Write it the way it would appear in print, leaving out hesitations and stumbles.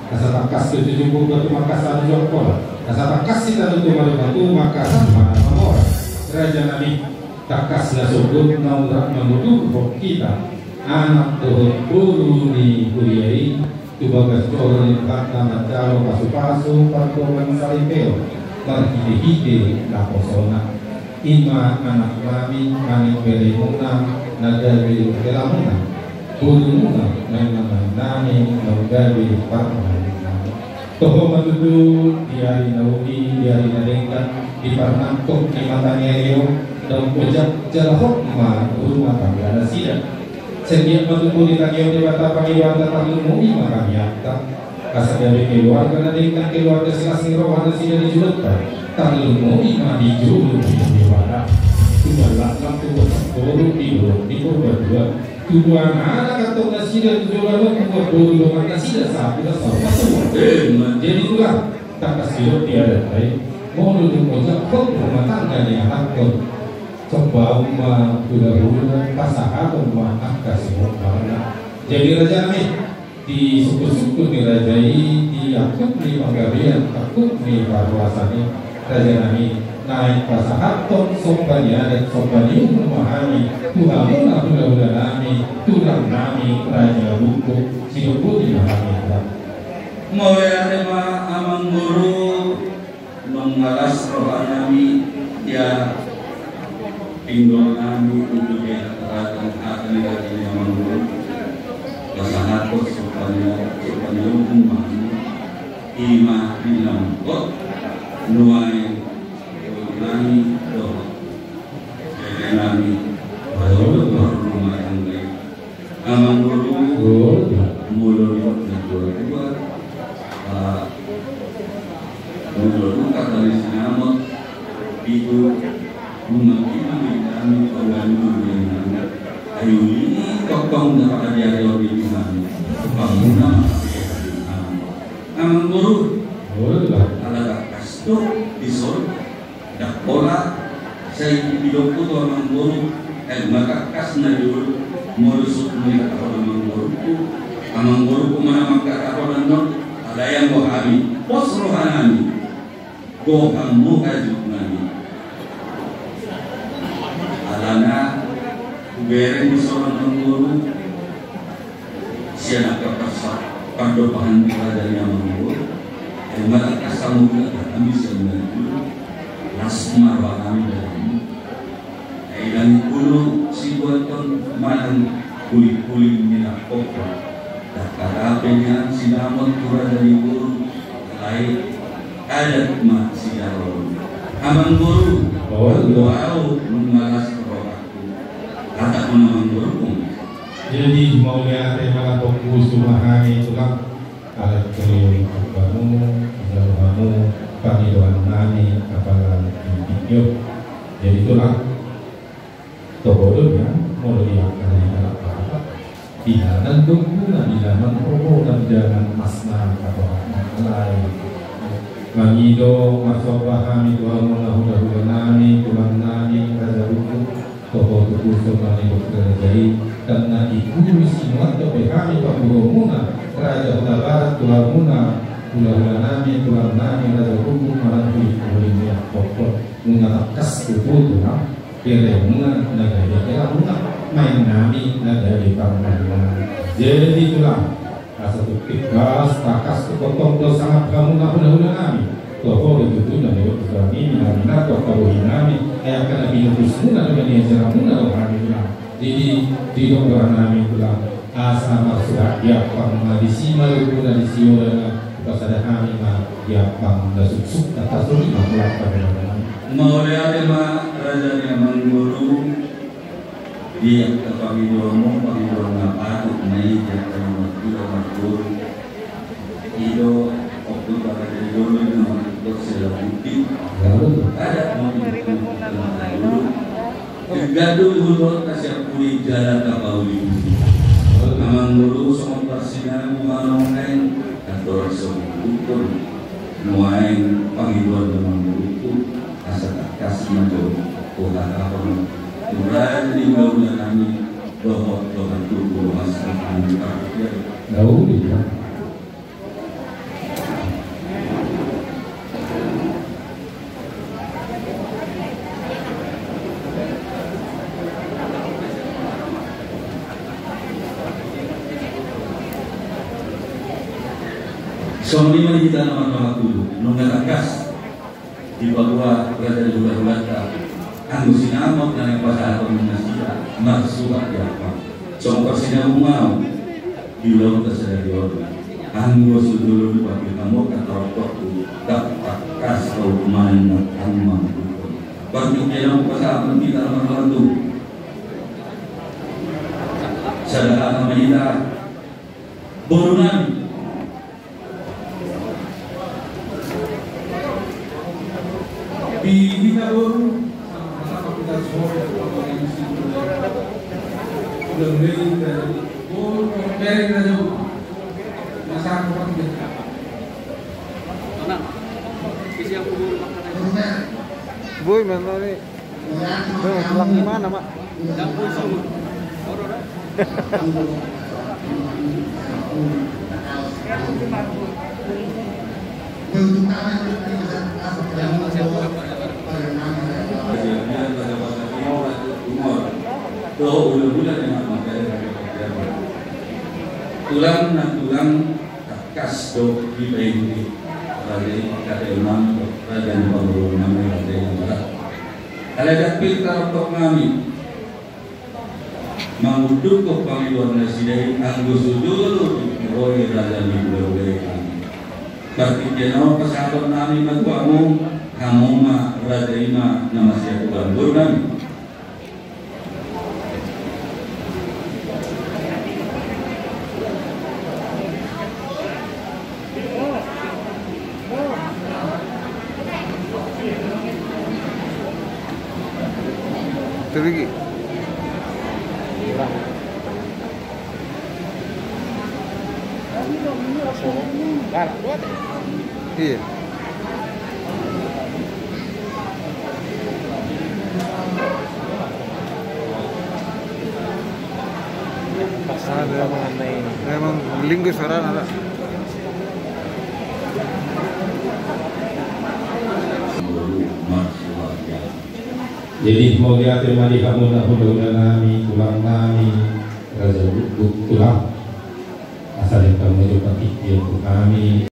Asa takas tu cukup batu maka satu jokol. Asa takas kita tu batu maka sama orang. Raja Nabi takas la subut naurak menuduh kita. Anak Tuhan guru ni kuriai tu bagas coran kata macalo pasu-pasu partoman salipeo marhide-hide la posona. Ima anak kami manik berimuna nagari kelamuna. Burungnya memang nani menggawi parman. Toho matudu diari naudi diari nadengkan di parnangkok di matanya rio dan pojak jalahok ma rumah tangga nasida. Setiap matudu di tangyo di bata pangiwata tanglumui maka nyata. Kasar dari keluarga nadengkan keluarga silasing roh nasida dijulutkan. Tanglumui ma dijulu di wara. Tubalah lampu sepuluh di berdua. Tujuan anak atau nasida tujuan membuat dulu nasida saat kita sama semua. Jadi itulah tak kasih tiada baik. Mau dulu kocak kok rumah tangga yang hakon. Coba umma hula pasangan umma kasih mana. Jadi raja nih di suku-suku dirajai di akut di Panggarian akut di Parwasani raja nami naik pasahaton sombanya dan sombanya memahami Tuhan hula-hula nami tulang nami raja buku sidupu dimahami mulai tema amang guru mengalas roh nami ya pinggul nami untuk dia terang akan dari amang guru pasahaton sombanya memahami ima bilang kok nuai nami doa, nami baru rumah yang baik. Amang guru mulur dua, mulur kata dari sinamot itu rumah kami kawan dunia. Ayo ini kokong dapat dia lebih kami. Bangunan amang guru, ada kasto disol. Dak pola saya hidup itu orang guru maka kas na dulu merusuk mereka orang guru mana maka orang non ada yang bohami pos rohanami bohamu hajuk nami alana bereng di seorang guru siapa kerasa pada bahan dari yang guru maka kas kamu kami sebenarnya Nasmar wa kami dalam ilang kulo si buaton manang kulit-kulit minyak pokok dan karapenya sinamon kurang dari guru lain adat ma si daron amang guru wow mengalas rohaku kata menamang guru jadi mau lihat tema fokus sumahani itulah alat keliling kamu panggilan nani apalan video jadi itulah tobolnya mau lihat dari apa tidak dan guna di dalam promo dan jangan asna atau lain mangido masuk paham itu alhamdulillah nani tulang nani raja hukum toko tuku somani jadi karena itu semua topehami pemurumuna raja utabarat tulang muna tulang nami raja hukum marantui kulinya pokok mengatas tubuh tulang keremungan negara keremungan main nami negara parmana jadi itulah satu tikas takas kepotong do sangat kamu hula nami toko itu dari kami nami toko nami akan nabi nusmuna dengan dia jaramuna kami jadi di dokter nami tulang asa masuk dia pangmadisi malu dari siora pasada kami dia pang dasuk atas ini melakukan Maulia tema raja yang mengguru dia kami domo apa naik yang kami mengguru itu waktu pada dari dulu itu menurut saya bukti ada mengguru gaduh dulu kasih puri jalan kapal ini mengguru sama persidangan mengalami kantor sebut muain panggilan mengguru kasih macam Tuhan apa mulai di bulan kami bahwa Tuhan itu masalah kami tahu dia Soalnya mari kita nama-nama dulu, nunggu gas di bawah berada juga berada. Anggur sinamot dan yang pasal kombinasi masuk di apa? Contoh sinamot mau di luar tersedia di orang. Anggur sudah dulu bagi kamu kata rokok dapat kas kau main amam. Bagi dalam pasal kita nama itu. Saudara kita borongan. Kita baru sama kita semua organisasi udah mulai dari dari aja masyarakat orang kita. Isi yang kubur makanan. Boy, mana ni? Boy, pulang di mana, Mak? Dapur sumur. Tulang kas do di bayi dari kadeunam rajan pemurungan dari barat. Ada dapil untuk kami menguduk ke panggilan residen Anggus dulu roy rajan di berbagai kami. Berarti jenau pesawat nami kamu mah rajaima nama siapa gambur kami. Terigi. Iya. Ada mengenai memang lingkus orang ada. Jadi mau lihat mari kamu nak mudah nami tulang nami raja tulang asal yang kamu juga kami